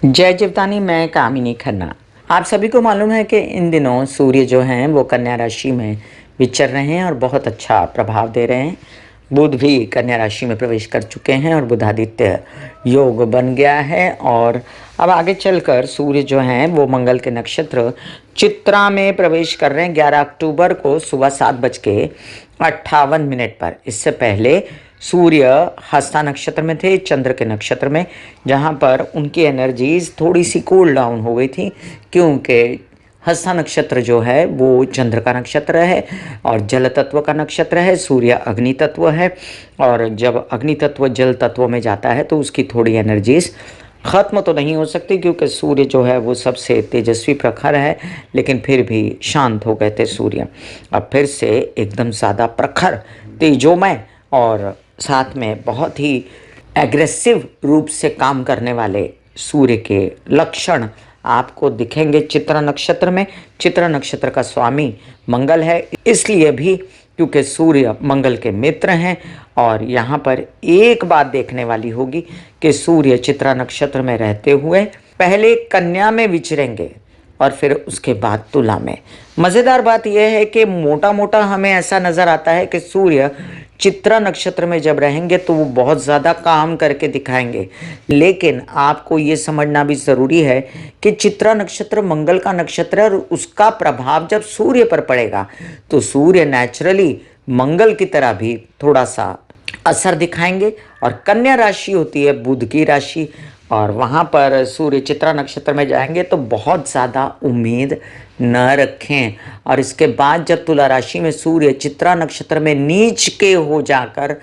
जय जीवतानी। मैं कामिनी खन्ना। आप सभी को मालूम है कि इन दिनों सूर्य जो हैं वो कन्या राशि में विचर रहे हैं और बहुत अच्छा प्रभाव दे रहे हैं। बुध भी कन्या राशि में प्रवेश कर चुके हैं और बुधादित्य योग बन गया है। और अब आगे चलकर सूर्य जो हैं वो मंगल के नक्षत्र चित्रा में प्रवेश कर रहे हैं 11 अक्टूबर को सुबह 7:58 पर। इससे पहले सूर्य हस्ता नक्षत्र में थे, चंद्र के नक्षत्र में, जहाँ पर उनकी एनर्जीज थोड़ी सी कूल डाउन हो गई थी, क्योंकि हस्ता नक्षत्र जो है वो चंद्र का नक्षत्र है और जल तत्व का नक्षत्र है। सूर्य अग्नि तत्व है और जब अग्नि तत्व जल तत्व में जाता है तो उसकी थोड़ी एनर्जीज ख़त्म तो नहीं हो सकती, क्योंकि सूर्य जो है वो सबसे तेजस्वी प्रखर है, लेकिन फिर भी शांत हो गए थे सूर्य। अब फिर से एकदम ज़्यादा प्रखर, तेजोमय और साथ में बहुत ही एग्रेसिव रूप से काम करने वाले सूर्य के लक्षण आपको दिखेंगे चित्रा नक्षत्र में। चित्रा नक्षत्र का स्वामी मंगल है, इसलिए भी क्योंकि सूर्य मंगल के मित्र हैं। और यहाँ पर एक बात देखने वाली होगी कि सूर्य चित्रा नक्षत्र में रहते हुए पहले कन्या में विचरेंगे और फिर उसके बाद तुला में। मज़ेदार बात यह है कि मोटा मोटा हमें ऐसा नज़र आता है कि सूर्य चित्रा नक्षत्र में जब रहेंगे तो वो बहुत ज़्यादा काम करके दिखाएंगे, लेकिन आपको ये समझना भी ज़रूरी है कि चित्रा नक्षत्र मंगल का नक्षत्र है और उसका प्रभाव जब सूर्य पर पड़ेगा तो सूर्य नेचुरली मंगल की तरह भी थोड़ा सा असर दिखाएंगे। और कन्या राशि होती है बुध की राशि, और वहाँ पर सूर्य चित्रा नक्षत्र में जाएंगे तो बहुत ज़्यादा उम्मीद न रखें। और इसके बाद जब तुला राशि में सूर्य चित्रा नक्षत्र में नीच के हो जाकर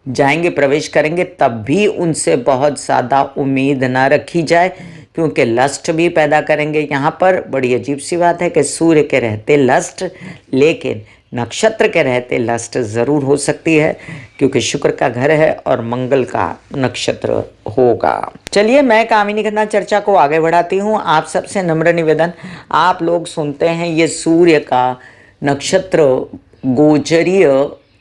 जाएंगे, प्रवेश करेंगे, तब भी उनसे बहुत ज़्यादा उम्मीद न रखी जाए, क्योंकि लस्ट भी पैदा करेंगे। यहाँ पर बड़ी अजीब सी बात है कि सूर्य के रहते लस्ट, लेकिन नक्षत्र के रहते लस्ट ज़रूर हो सकती है, क्योंकि शुक्र का घर है और मंगल का नक्षत्र होगा। चलिए, मैं कामिनी खन्ना चर्चा को आगे बढ़ाती हूँ। आप सबसे नम्र निवेदन, आप लोग सुनते हैं ये सूर्य का नक्षत्र गोचरीय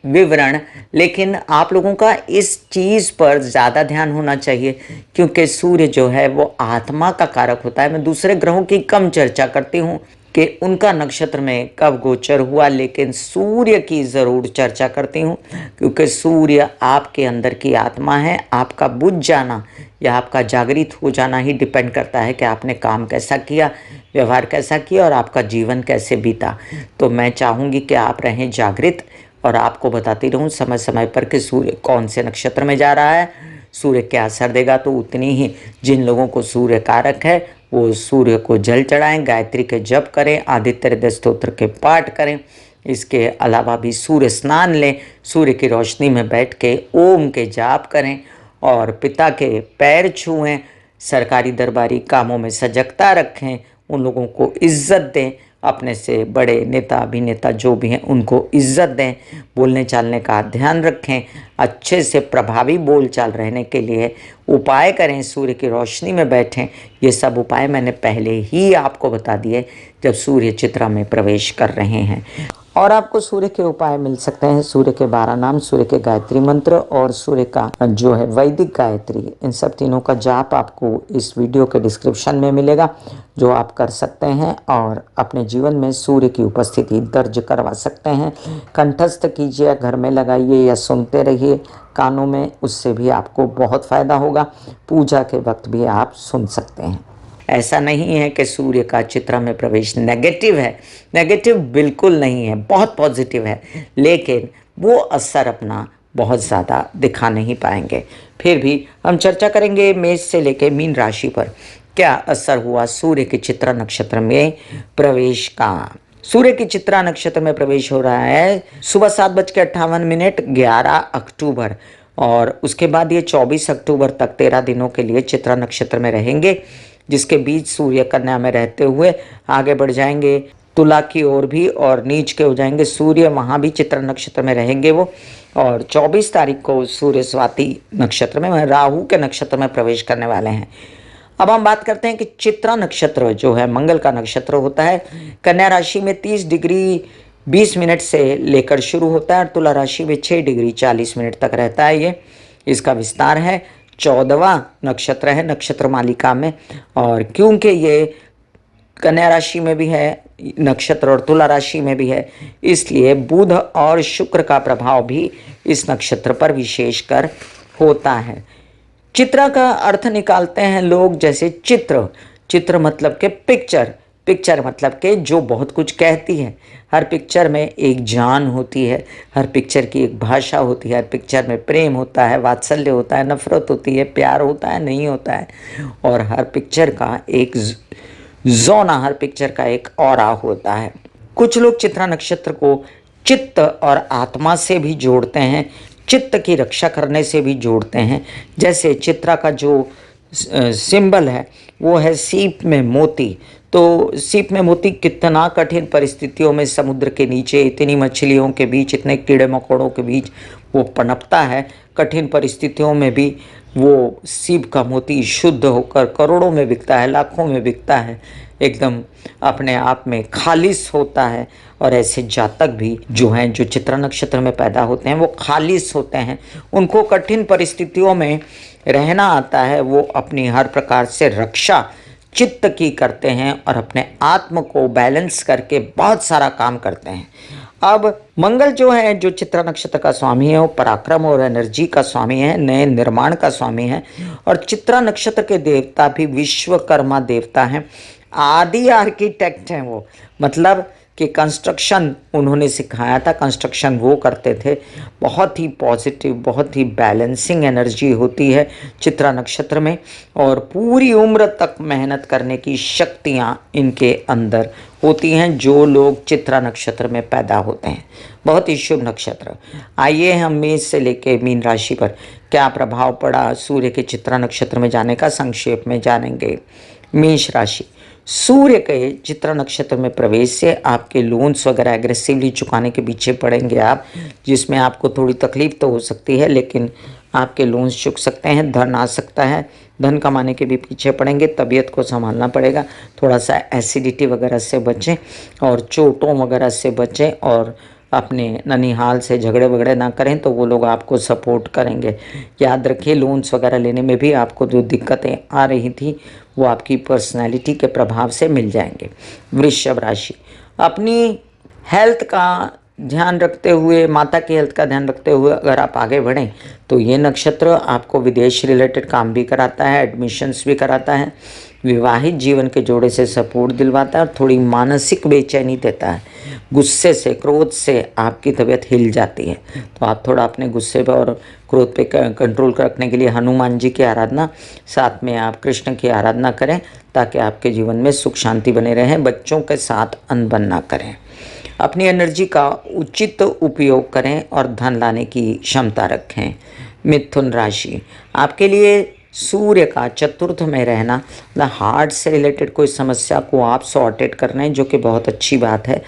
विवरण, लेकिन आप लोगों का इस चीज़ पर ज़्यादा ध्यान होना चाहिए, क्योंकि सूर्य जो है वो आत्मा का कारक होता है। मैं दूसरे ग्रहों की कम चर्चा करती हूँ कि उनका नक्षत्र में कब गोचर हुआ, लेकिन सूर्य की ज़रूर चर्चा करती हूँ, क्योंकि सूर्य आपके अंदर की आत्मा है। आपका बुझ जाना या आपका जागृत हो जाना ही डिपेंड करता है कि आपने काम कैसा किया, व्यवहार कैसा किया और आपका जीवन कैसे बीता। तो मैं चाहूँगी कि आप रहें जागृत और आपको बताती रहूँ समय समय पर कि सूर्य कौन से नक्षत्र में जा रहा है, सूर्य क्या असर देगा। तो उतनी ही जिन लोगों को सूर्य कारक है वो सूर्य को जल चढ़ाएं, गायत्री के जप करें, आदित्य हृदय स्तोत्र के पाठ करें। इसके अलावा भी सूर्य स्नान लें, सूर्य की रोशनी में बैठ के ओम के जाप करें और पिता के पैर छुएं, सरकारी दरबारी कामों में सजगता रखें, उन लोगों को इज्जत दें, अपने से बड़े नेता अभिनेता जो भी हैं उनको इज्जत दें, बोलने चालने का ध्यान रखें, अच्छे से प्रभावी बोलचाल रहने के लिए उपाय करें, सूर्य की रोशनी में बैठें। ये सब उपाय मैंने पहले ही आपको बता दिए जब सूर्य चित्रा में प्रवेश कर रहे हैं। और आपको सूर्य के उपाय मिल सकते हैं, सूर्य के 12 नाम, सूर्य के गायत्री मंत्र और सूर्य का जो है वैदिक गायत्री, इन सब तीनों का जाप आपको इस वीडियो के डिस्क्रिप्शन में मिलेगा, जो आप कर सकते हैं और अपने जीवन में सूर्य की उपस्थिति दर्ज करवा सकते हैं। कंठस्थ कीजिए, घर में लगाइए या सुनते रहिए कानों में, उससे भी आपको बहुत फ़ायदा होगा। पूजा के वक्त भी आप सुन सकते हैं। ऐसा नहीं है कि सूर्य का चित्रा में प्रवेश नेगेटिव है, नेगेटिव बिल्कुल नहीं है, बहुत पॉजिटिव है, लेकिन वो असर अपना बहुत ज़्यादा दिखा नहीं पाएंगे। फिर भी हम चर्चा करेंगे मेष से लेकर मीन राशि पर क्या असर हुआ सूर्य के चित्रा नक्षत्र में प्रवेश का। सूर्य की चित्रा नक्षत्र में प्रवेश हो रहा है सुबह 7:58 11 अक्टूबर, और उसके बाद ये 24 अक्टूबर तक 13 दिनों के लिए चित्रा नक्षत्र में रहेंगे, जिसके बीच सूर्य कन्या में रहते हुए आगे बढ़ जाएंगे तुला की ओर भी और नीच के हो जाएंगे सूर्य, वहाँ भी चित्रा नक्षत्र में रहेंगे वो। और 24 तारीख को सूर्य स्वाति नक्षत्र में, राहु के नक्षत्र में प्रवेश करने वाले हैं। अब हम बात करते हैं कि चित्रा नक्षत्र जो है मंगल का नक्षत्र होता है। कन्या राशि में 30 डिग्री 20 मिनट से लेकर शुरू होता है और तुला राशि में 6 डिग्री 40 मिनट तक रहता है। ये इसका विस्तार है। 14वां नक्षत्र है नक्षत्र मालिका में। और क्योंकि ये कन्या राशि में भी है नक्षत्र और तुला राशि में भी है, इसलिए बुध और शुक्र का प्रभाव भी इस नक्षत्र पर विशेषकर होता है। चित्रा का अर्थ निकालते हैं लोग, जैसे चित्र, चित्र मतलब के पिक्चर, पिक्चर मतलब के जो बहुत कुछ कहती है। हर पिक्चर में एक जान होती है, हर पिक्चर की एक भाषा होती है, हर पिक्चर में प्रेम होता है, वात्सल्य होता है, नफरत होती है, प्यार होता है, नहीं होता है। और हर पिक्चर का एक जोना, हर पिक्चर का एक ऑरा होता है। कुछ लोग चित्रा नक्षत्र को चित्त और आत्मा से भी जोड़ते हैं, चित्त की रक्षा करने से भी जोड़ते हैं। जैसे चित्रा का जो सिंबल है वो है सीप में मोती। तो सीप में मोती कितना कठिन परिस्थितियों में समुद्र के नीचे इतनी मछलियों के बीच, इतने कीड़े मकोड़ों के बीच वो पनपता है। कठिन परिस्थितियों में भी वो सीप का मोती शुद्ध होकर करोड़ों में बिकता है, लाखों में बिकता है, एकदम अपने आप में खालिस होता है। और ऐसे जातक भी जो हैं, जो चित्रा नक्षत्र में पैदा होते हैं, वो खालिस होते हैं। उनको कठिन परिस्थितियों में रहना आता है। वो अपनी हर प्रकार से रक्षा चित्त की करते हैं और अपने आत्म को बैलेंस करके बहुत सारा काम करते हैं। अब मंगल जो है, जो चित्रा नक्षत्र का स्वामी है, वो पराक्रम और एनर्जी का स्वामी है, नए निर्माण का स्वामी है। और चित्रा नक्षत्र के देवता भी विश्वकर्मा देवता हैं, आदि आर्किटेक्ट हैं वो, मतलब कि कंस्ट्रक्शन उन्होंने सिखाया था, कंस्ट्रक्शन वो करते थे। बहुत ही पॉजिटिव, बहुत ही बैलेंसिंग एनर्जी होती है चित्रा नक्षत्र में, और पूरी उम्र तक मेहनत करने की शक्तियाँ इनके अंदर होती हैं जो लोग चित्रा नक्षत्र में पैदा होते हैं। बहुत ही शुभ नक्षत्र। आइए हम मेष से लेके मीन राशि पर क्या प्रभाव पड़ा सूर्य के चित्रा नक्षत्र में जाने का संक्षेप में जानेंगे। मेष राशि, सूर्य के चित्रा नक्षत्र में प्रवेश से आपके लोन्स वगैरह एग्रेसिवली चुकाने के पीछे पड़ेंगे आप, जिसमें आपको थोड़ी तकलीफ तो हो सकती है, लेकिन आपके लोन्स चुक सकते हैं, धन आ सकता है, धन कमाने के भी पीछे पड़ेंगे। तबीयत को संभालना पड़ेगा, थोड़ा सा एसिडिटी वगैरह से बचें और चोटों वगैरह से बचें, और अपने ननिहाल से झगड़े वगड़े ना करें तो वो लोग आपको सपोर्ट करेंगे। याद रखिए, लोन्स वगैरह लेने में भी आपको जो दिक्कतें आ रही थी वो आपकी पर्सनैलिटी के प्रभाव से मिल जाएंगे। वृषभ राशि, अपनी हेल्थ का ध्यान रखते हुए, माता की हेल्थ का ध्यान रखते हुए अगर आप आगे बढ़ें तो ये नक्षत्र आपको विदेश रिलेटेड काम भी कराता है, एडमिशन्स भी कराता है, विवाहित जीवन के जोड़े से सपोर्ट दिलवाता है और थोड़ी मानसिक बेचैनी देता है। गुस्से से, क्रोध से आपकी तबीयत हिल जाती है, तो आप थोड़ा अपने गुस्से पर और क्रोध पे कंट्रोल रखने के लिए हनुमान जी की आराधना, साथ में आप कृष्ण की आराधना करें ताकि आपके जीवन में सुख शांति बने रहें। बच्चों के साथ अनबन ना करें। अपनी एनर्जी का उचित उपयोग करें और धन लाने की क्षमता रखें। मिथुन राशि, आपके लिए सूर्य का चतुर्थ में रहना, मतलब हार्ट से रिलेटेड कोई समस्या को आप सॉर्टेड कर रहे हैं, जो कि बहुत अच्छी बात है।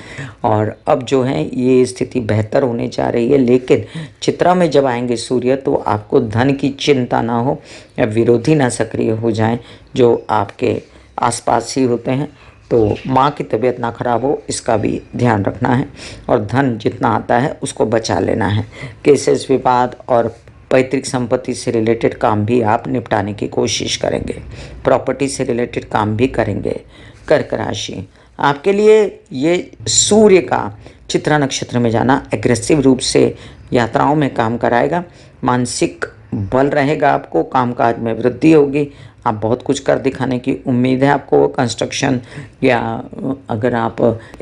और अब जो है ये स्थिति बेहतर होने जा रही है, लेकिन चित्रा में जब आएंगे सूर्य तो आपको धन की चिंता ना हो या विरोधी ना सक्रिय हो जाएं जो आपके आसपास ही होते हैं। तो माँ की तबीयत ना खराब हो, इसका भी ध्यान रखना है, और धन जितना आता है उसको बचा लेना है। केसेस, विवाद और पैतृक संपत्ति से रिलेटेड काम भी आप निपटाने की कोशिश करेंगे। प्रॉपर्टी से रिलेटेड काम भी करेंगे। कर्क राशि, आपके लिए ये सूर्य का चित्रा नक्षत्र में जाना एग्रेसिव रूप से यात्राओं में काम कराएगा। मानसिक बल रहेगा, आपको कामकाज में वृद्धि होगी, आप बहुत कुछ कर दिखाने की उम्मीद है आपको। कंस्ट्रक्शन या अगर आप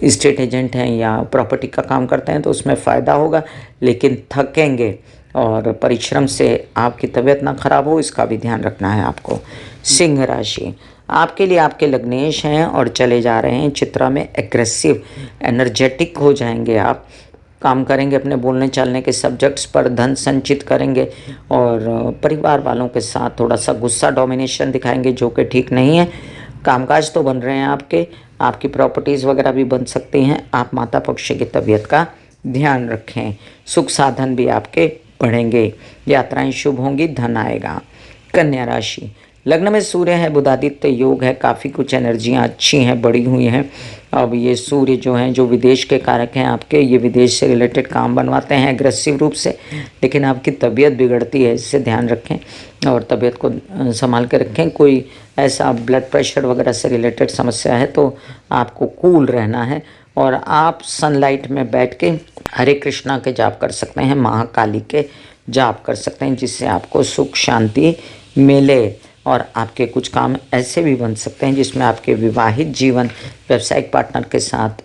स्टेट एजेंट हैं या प्रॉपर्टी का काम करते हैं तो उसमें फ़ायदा होगा, लेकिन थकेंगे और परिश्रम से आपकी तबीयत ना खराब हो, इसका भी ध्यान रखना है आपको। सिंह राशि, आपके लिए आपके लग्नेश हैं और चले जा रहे हैं चित्रा में, एग्रेसिव एनर्जेटिक हो जाएंगे आप, काम करेंगे अपने बोलने चालने के सब्जेक्ट्स पर, धन संचित करेंगे और परिवार वालों के साथ थोड़ा सा गुस्सा डोमिनेशन दिखाएंगे जो कि ठीक नहीं है। कामकाज तो बन रहे हैं आपके, आपकी प्रॉपर्टीज़ वगैरह भी बन सकती हैं। आप माता पक्ष की तबीयत का ध्यान रखें। सुख साधन भी आपके बढ़ेंगे, यात्राएं शुभ होंगी, धन आएगा। कन्या राशि, लग्न में सूर्य है, बुधादित्य योग है, काफ़ी कुछ एनर्जियाँ अच्छी हैं, बढ़ी हुई हैं। अब ये सूर्य जो हैं, जो विदेश के कारक हैं आपके, ये विदेश से रिलेटेड काम बनवाते हैं एग्रेसिव रूप से, लेकिन आपकी तबीयत बिगड़ती है, इससे ध्यान रखें और तबीयत को संभाल के रखें। कोई ऐसा ब्लड प्रेशर वगैरह से रिलेटेड समस्या है तो आपको कूल रहना है। और आप सनलाइट में बैठ के हरे कृष्णा के जाप कर सकते हैं, महाकाली के जाप कर सकते हैं, जिससे आपको सुख शांति मिले। और आपके कुछ काम ऐसे भी बन सकते हैं जिसमें आपके विवाहित जीवन, व्यावसायिक पार्टनर के साथ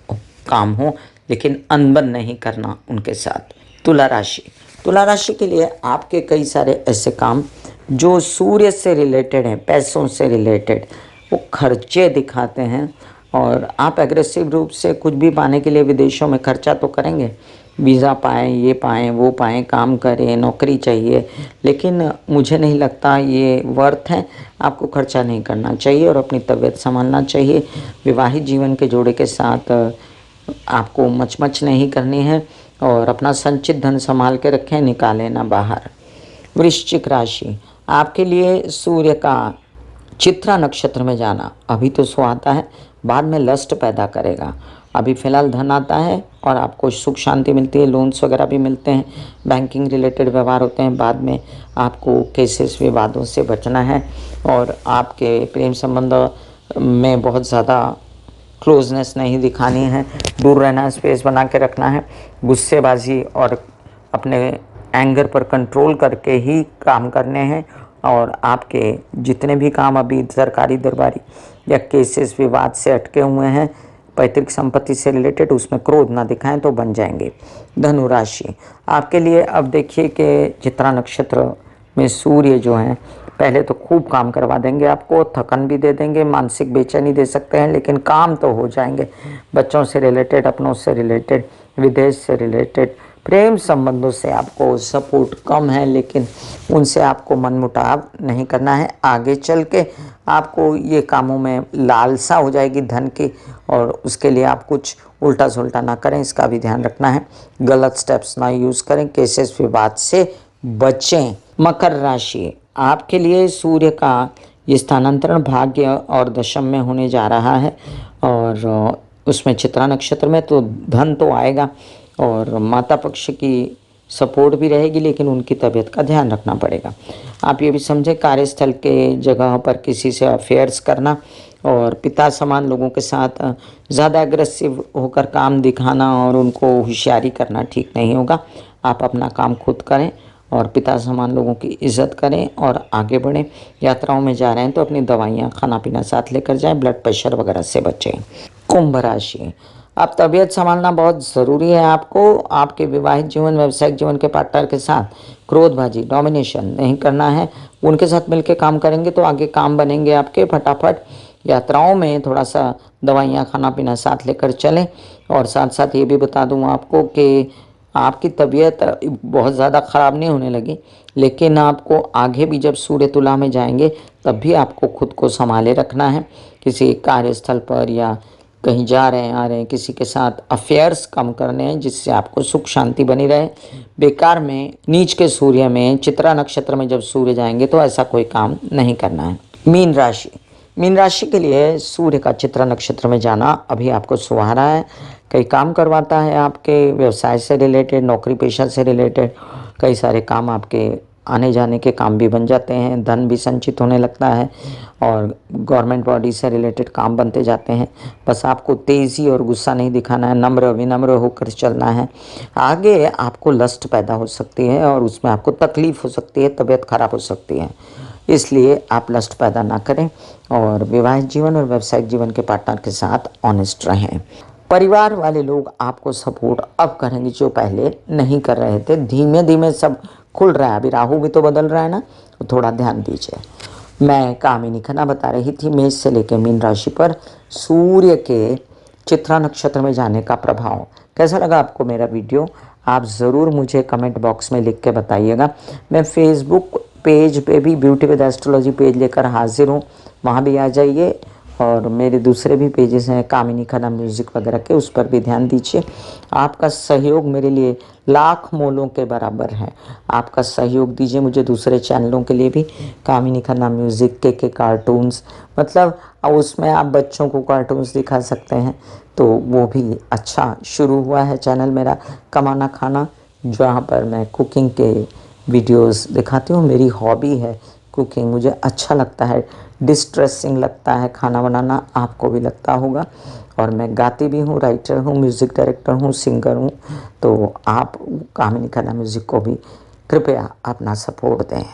काम हो, लेकिन अनबन नहीं करना उनके साथ। तुला राशि, तुला राशि के लिए आपके कई सारे ऐसे काम जो सूर्य से रिलेटेड हैं, पैसों से रिलेटेड, वो खर्चे दिखाते हैं। और आप एग्रेसिव रूप से कुछ भी पाने के लिए विदेशों में खर्चा तो करेंगे, वीज़ा पाएँ, ये पाएँ, वो पाएँ, काम करें, नौकरी चाहिए, लेकिन मुझे नहीं लगता ये वर्थ है। आपको खर्चा नहीं करना चाहिए और अपनी तबीयत संभालना चाहिए। विवाहित जीवन के जोड़े के साथ आपको मचमच नहीं करनी है और अपना संचित धन संभाल के रखें, निकालें ना बाहर। वृश्चिक राशि, आपके लिए सूर्य का चित्रा नक्षत्र में जाना अभी तो सुहाता है, बाद में लस्ट पैदा करेगा। अभी फ़िलहाल धन आता है और आपको सुख शांति मिलती है, लोन्स वगैरह भी मिलते हैं, बैंकिंग रिलेटेड व्यवहार होते हैं। बाद में आपको केसेस विवादों से बचना है और आपके प्रेम संबंध में बहुत ज़्यादा क्लोजनेस नहीं दिखानी है, दूर रहना है, स्पेस बना के रखना है। गुस्सेबाजी और अपने एंगर पर कंट्रोल करके ही काम करने हैं। और आपके जितने भी काम अभी सरकारी दरबारी या केसेस विवाद से अटके हुए हैं, पैतृक संपत्ति से रिलेटेड, उसमें क्रोध ना दिखाएं तो बन जाएंगे। धनु राशि, आपके लिए अब देखिए कि चित्रा नक्षत्र में सूर्य जो हैं, पहले तो खूब काम करवा देंगे, आपको थकन भी दे देंगे, मानसिक बेचैनी दे सकते हैं, लेकिन काम तो हो जाएंगे। बच्चों से रिलेटेड, अपनों से रिलेटेड, विदेश से रिलेटेड, प्रेम संबंधों से आपको सपोर्ट कम है, लेकिन उनसे आपको मनमुटाव नहीं करना है। आगे चल के आपको ये कामों में लालसा हो जाएगी धन की, और उसके लिए आप कुछ उल्टा सुल्टा ना करें, इसका भी ध्यान रखना है। गलत स्टेप्स ना यूज़ करें, केसेस विवाद से बचें। मकर राशि, आपके लिए सूर्य का ये स्थानांतरण भाग्य और दशम में होने जा रहा है, और उसमें चित्रा नक्षत्र में तो धन तो आएगा और माता पक्ष की सपोर्ट भी रहेगी, लेकिन उनकी तबीयत का ध्यान रखना पड़ेगा। आप ये भी समझें, कार्यस्थल के जगह पर किसी से अफेयर्स करना और पिता समान लोगों के साथ ज़्यादा एग्रेसिव होकर काम दिखाना और उनको होशियारी करना ठीक नहीं होगा। आप अपना काम खुद करें और पिता समान लोगों की इज़्ज़त करें और आगे बढ़ें। यात्राओं में जा रहे हैं तो अपनी दवाइयाँ, खाना पीना साथ लेकर जाएं, ब्लड प्रेशर वगैरह से बचें। कुंभ राशि, अब तबीयत संभालना बहुत ज़रूरी है आपको। आपके विवाहित जीवन, व्यावसायिक जीवन के पार्टनर के साथ क्रोधबाजी, डोमिनेशन नहीं करना है। उनके साथ मिलकर काम करेंगे तो आगे काम बनेंगे आपके फटाफट। यात्राओं में थोड़ा सा दवाइयाँ, खाना पीना साथ लेकर चलें। और साथ साथ ये भी बता दूँ आपको कि आपकी तबीयत बहुत ज़्यादा ख़राब नहीं होने लगी, लेकिन आपको आगे भी जब सूर्य तुला में जाएंगे तब भी आपको खुद को संभाले रखना है। किसी कार्यस्थल पर या कहीं जा रहे हैं, आ रहे हैं, किसी के साथ अफेयर्स कम करने हैं, जिससे आपको सुख शांति बनी रहे। बेकार में नीच के सूर्य में, चित्रा नक्षत्र में जब सूर्य जाएंगे तो ऐसा कोई काम नहीं करना है। मीन राशि, मीन राशि के लिए सूर्य का चित्रा नक्षत्र में जाना अभी आपको सुहाना है। कई काम करवाता है, आपके व्यवसाय से रिलेटेड, नौकरी पेशा से रिलेटेड कई सारे काम आपके आने जाने के काम भी बन जाते हैं, धन भी संचित होने लगता है और गवर्नमेंट बॉडी से रिलेटेड काम बनते जाते हैं। बस आपको तेज़ी और गुस्सा नहीं दिखाना है, नम्र विनम्र होकर चलना है। आगे आपको लस्ट पैदा हो सकती है और उसमें आपको तकलीफ़ हो सकती है, तबीयत खराब हो सकती है, इसलिए आप लस्ट पैदा ना करें और विवाहित जीवन और व्यावसायिक जीवन के पार्टनर के साथ ऑनेस्ट रहें। परिवार वाले लोग आपको सपोर्ट अब करेंगे जो पहले नहीं कर रहे थे। धीमे धीमे सब खुल रहा है, अभी राहु भी तो बदल रहा है ना, तो थोड़ा ध्यान दीजिए। मैं कामिनी खन्ना बता रही थी मेष से लेकर मीन राशि पर सूर्य के चित्रा नक्षत्र में जाने का प्रभाव। कैसा लगा आपको मेरा वीडियो? आप ज़रूर मुझे कमेंट बॉक्स में लिख के बताइएगा। मैं फेसबुक पेज पे भी ब्यूटी विद एस्ट्रोलॉजी पेज लेकर हाजिर हूँ, वहाँ भी आ जाइए और मेरे दूसरे भी पेजेस हैं कामिनी खन्ना म्यूज़िक वगैरह के, उस पर भी ध्यान दीजिए। आपका सहयोग मेरे लिए लाख मोलों के बराबर है। आपका सहयोग दीजिए मुझे दूसरे चैनलों के लिए भी, कामिनी खन्ना म्यूज़िक के कार्टून्स, मतलब उसमें आप बच्चों को कार्टून्स दिखा सकते हैं, तो वो भी अच्छा शुरू हुआ है चैनल मेरा कमाना खाना, जहाँ पर मैं कुकिंग के वीडियोस दिखाती हूँ। मेरी हॉबी है कुकिंग, मुझे अच्छा लगता है, डिस्ट्रेसिंग लगता है खाना बनाना, आपको भी लगता होगा। और मैं गाती भी हूँ, राइटर हूँ, म्यूज़िक डायरेक्टर हूँ, सिंगर हूँ। तो आप कामिनी खन्ना म्यूज़िक को भी कृपया अपना सपोर्ट दें।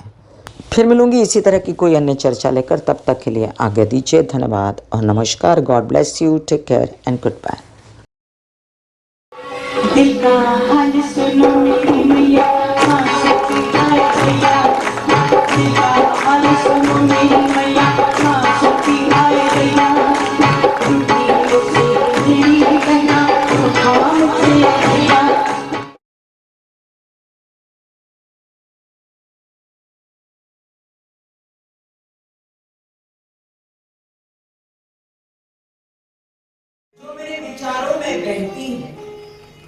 फिर मिलूंगी इसी तरह की कोई अन्य चर्चा लेकर, तब तक के लिए आज्ञा दीजिए। धन्यवाद और नमस्कार। God bless you, take care and goodbye. दिल का हाल सुनो मेरी मैया, हाँ सच्ची हाय भैया। दिल का हाल सुनो मेरी मैया, हाँ सच्ची हाय भैया। टूटी से मेरी कहना तो काम से भैया। जो मेरे विचारों में बहती है,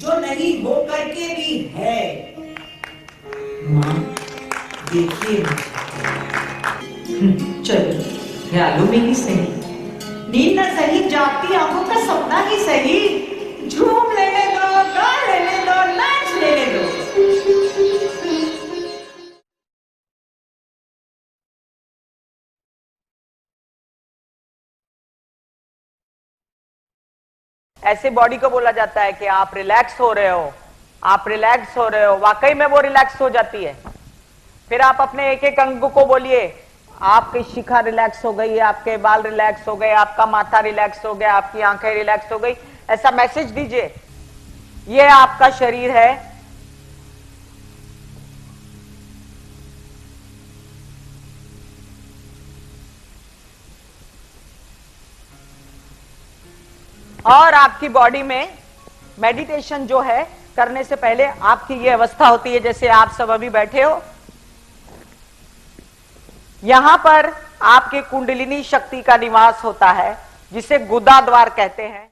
जो नहीं हो करके भी है, माँ देखिए चलो ख्यालों में ही सही, नींद न सही, जागती आंखों का सपना ही सही, झूम लेने दो, गा लेने दो, नाच लेने दो। ऐसे बॉडी को बोला जाता है कि आप रिलैक्स हो रहे हो, आप रिलैक्स हो रहे हो, वाकई में वो रिलैक्स हो जाती है। फिर आप अपने एक एक अंग को बोलिए, आपकी शिखा रिलैक्स हो गई, आपके बाल रिलैक्स हो गए, आपका माथा रिलैक्स हो गया, आपकी आंखें रिलैक्स हो गई, ऐसा मैसेज दीजिए। ये आपका शरीर है, और आपकी बॉडी में मेडिटेशन जो है करने से पहले आपकी ये अवस्था होती है, जैसे आप सब अभी बैठे हो, यहां पर आपके कुंडलिनी शक्ति का निवास होता है, जिसे गुदा द्वार कहते हैं।